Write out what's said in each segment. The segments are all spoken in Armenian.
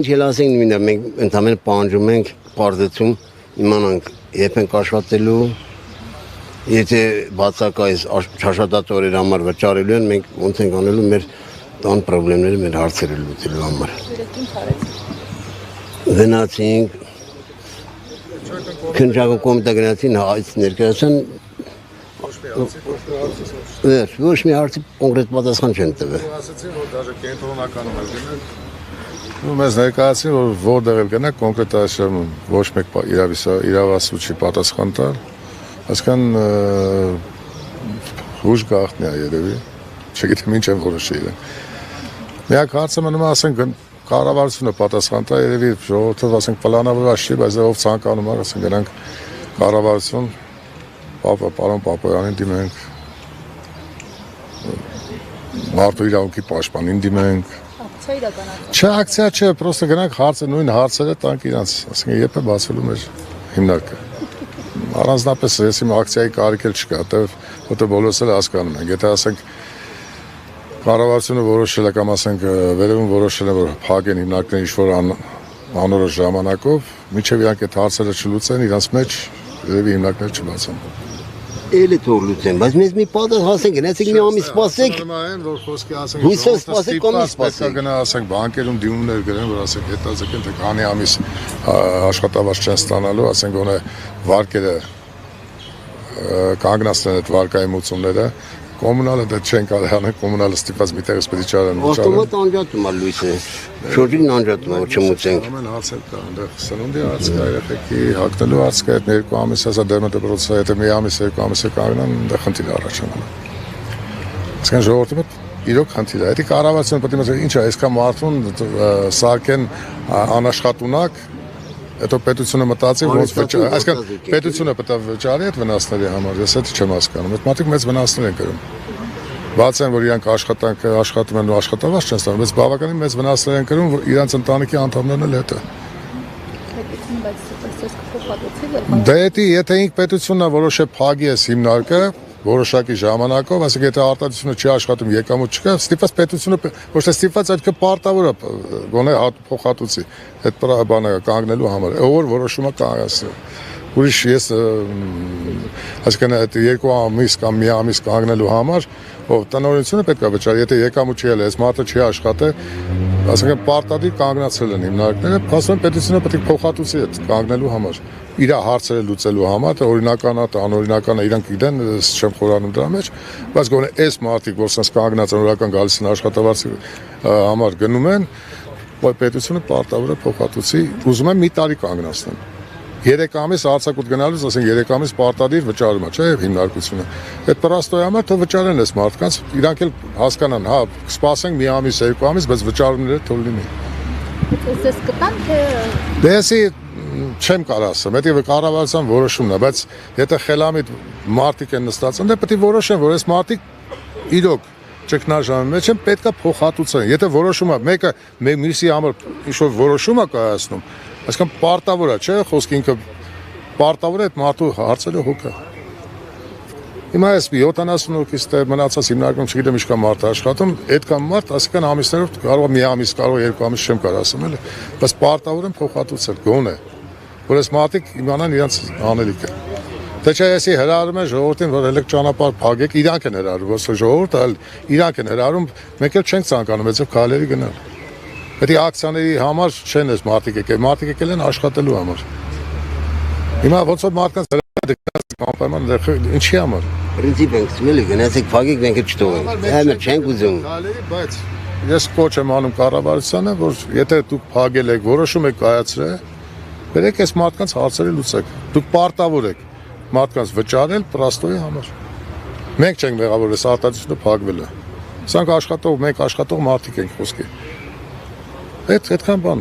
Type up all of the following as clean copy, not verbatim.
Չելասենք նույնը մենք ընդհանրապես պահանջում ենք պարզեցում իմանանք երբ ենք աշխատելու եթե բացակայից չաշխատած համար վճարելու են մենք ոնց ենք անելու մեր տան խնդիրները մեր հարցերը լուծելու համար գնացինք քննչական կոմիտե գնացին այս ներկայացան ոչ մի հարցի կոնկրետ պատասխան չեն տվել ասացին որ դաժե կենտրոնականում էլ գնանք ու մեզ ներկայացին որ որտեղ էլ գնանք կոնկրետ այսօր ոչ մեկ իրավասու չի պատասխան տալ այսքան հուշ գաղտնի է երևի չգիտեմ ինչ են որոշի իրեն միակ հարցը մնում է ասենք կառավարությունը պատասխան տա երևի ժողովուրդը ասենք պլանավորված չի բայց ով ցանկանում է ասենք գնանք կառավարություն պարոն Պապոյանին դիմենք մարդու իրավունքի պաշտպանին դիմենք չէ ակցիա չէ պրոստը գնանք հարցը նույն հարցերը տանք իրանց ասենք երբ է բացվելու մեր հիմնարկը առանձնապես ես իմ ակցիայի կարիք էլ չկա որտեղ բոլորս էլ հասկանում ենք եթե ասենք կառավարությունը որոշել է կամ ասենք վերևում որոշել է որ փակեն հիմնարկները ինչ-որ անորոշ ժամանակով մինչև իրանք այդ հարցերը չլուծեն իրանց մեջ երևի հիմնարկները չբացեն Էլ է թող լուծեն, բայց մեզ մի պատասխան ասենք, գնացեք մի ամիս սպասեք։ Որ խոսքի ասենք, հույսով սպասեք, ամիս սպասեք։ Գնա ասենք բանկերում դիմումներ գրեն, որ ասենք հետաձգեն, թե քանի ամիս աշխատավարձ չեն ստանալու, ասենք գոնե վարկերը կանգնացնեն այդ վարկայմությունները, կոմունալը դա չեն կարող անել, կոմունալը ստիպված մի տեղից պետք է չարեն։ Ավտոմատ անջատում է լույսը։ Շորջին անջատում է, որ չմուծենք։ Ամեն հարցեր կա, այնտեղ սնունդի հարց կա, երեխեքի հագնելու հարց կա, այդ 2 ամիս հեսա դերմատոպրոցը, եթե մի ամիս 2 ամիս է կանգնան, այնտեղ խնդիր առաջանալու։ Այսինքն ժողովուրդը իրոք խնդիր է։ Դա կառավարությունը պետք է ինչ է, այսքան մարդուն սարքեն անաշխատունակ Հետո պետությունը մտածի ոնց վճարի, այսինքն պետությունը պետք է վճարի այդ վնասների համար, ես դա չեմ հասկանում։ Այդ մարդիկ մեծ վնասներ են կրում։ Բաց են որ իրանք աշխատում են ու աշխատավարձ չեն ստանում, բայց բավականին մեծ վնասներ են կրում, որ իրանք ընտանիքի անդամներն էլ հետը։ Դե եթե ինք պետությունն է որոշե փագի է հիմնարկը որոշակի ժամանակով, ասենք եթե արտադրությունը չի աշխատում, եկամուտ չկա, ստիպված պետությունը ոչ թե ստիպված, այլ պարտավոր է գոնե փոխհատուցի այդ բանը կանգնելու համար։ Որ որոշումը կանգնեցնել։ Ուրիշ ես այսինքն այդ 2 ամիս կամ մի ամիս կանգնելու համար, ով տնօրինությունը պետք է վճարի, եթե եկամուտ չի ելել, այս մարդը չի աշխատել, այսինքն պարտադիր կանգնացել են հիմնարկները, ասում են պետությունը պետք է փոխհատուցի այդ կանգնելու համար։ Իր հարցերը լուծելու համար, թե օրինական է, անօրինական է, իրանք գիտեն, չեմ խորանում դրա մեջ, բայց գոնե այս մարդիկ, որ sense կանգնած են օրական գալիս են աշխատավարձի համար գնում են, որ պետությունը պարտավոր է փոխհատուցի, ուզում են մի տարի կանգնացնեն։ 3 ամիս արձակուտ գնալուց, ասենք 3 ամիս պարտադիր վճարում է, չէ՞, հիմնարկությունը։ Այդ պրաստոյի համար թող վճարեն այս մարդկանց, իրանք էլ հասկանան, հա, սպասենք մի ամիս, 2 ամիս, բայց վճարումները թող լինի։ Ես կտամ թե Դեսի չեմ կարող ասեմ, դա կառավարության որոշումն է, բայց եթե խելամիտ մարդիկ են նստած, ընդ պետք է որոշեն, որ այս մարդիկ իրոք ճգնաժամի մեջ են, պետք է փոխհատուցեն։ Եթե որոշումը մեկը մյուսի համար ինչ-որ որոշում է կայացնում, այսինքն պարտավոր է, չէ՞, խոսքը ինքը պարտավոր է այդ մարդու հարցերը հոգա։ Հիմա ես 70 հոգից դե մնացած հիմնականում չգիտեմ ինչքան մարդ աշխատում, այդքան մարդ, ասիկան ամիսներով կարող է մի ամիս, կարող է 2 ամիս չեմ կարող ասեմ էլի, բայց պարտավոր են փոխհատուցել, գոնե, որ այս մարդիկ իմանան իրենց անելիքը։ Թե չէ եսի հրարում են ժողովրդին, որ ելեք ճանապարհ փակեք, իրանք են հրարում, ոչ թե ժողովուրդը, այլ իրանք են հրարում, մենք էլ չենք ցանկանում այդպես քայլերի գնալ։ Պետք է ակցիաների համար չեն այս մարդիկ եկել, մարդիկ եկել են աշխատելու համար։ Հիմա ոնց որ մարդկանց անպայման ինչի համար։ Պրինցիպ ենք ցույց գնացեք փակեք մենք չթողենք։ Այլ չենք ուզում։ Բայց ես կոչ եմ անում կառավարությանը, որ եթե դուք փակել եք, որոշում եք կայացրել, բերեք այս մարդկանց հարցերը լուծեք։ Դուք պարտավոր եք մարդկանց վճարել պրաստոյի համար։ Մենք չենք մեղավոր, այս արտադրությունը փակվել է։ Սրանք աշխատող, մենք աշխատող մարդիկ ենք խոսքի։ Այդքան բան։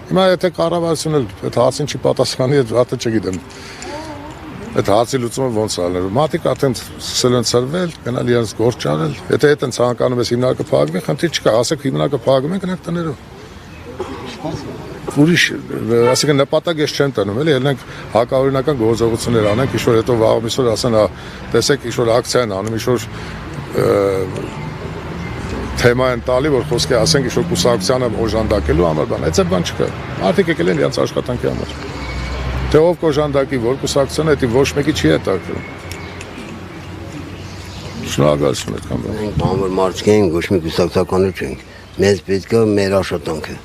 Հիմա եթե կառավարությունը այդ հարցին չի պատասխանի, դա չգիտեմ։ Այդ հարցի լուծումը ոնց անել։ Մարդիկ արդեն սկսել են ծրվել, գնալ իրենց գործ չանել։ Եթե այդ են ցանկանում ես հիմնարկը փակվի, խնդիր չկա, ասեք հիմնարկը փակում են, գնանք տներով։ Ուրիշ, ասենք նպատակ ես չեմ տանում, էլի, ելնենք հակաօրինական գործողություններ անենք, ինչ-որ հետո վաղ ասեն, տեսեք ինչ-որ ակցիա են անում, ինչ-որ թեմա են տալի, որ խոսքը ասենք ինչ-որ կուսակցությանը օժանդակելու համար բան, այդ բան չկա։ Արդյոք եկել են իրենց աշխատանքի համար։ Թե ով կօժանդակի, որ կուսակցությանը, դա ոչ մեկի չի հետաքրքրում։ Շնորհակալություն եք կամ։ Մենք բանվոր մարդ չենք, ոչ մի կուսակցականներ չենք։ Մեզ պետք է մեր աշխատանքը։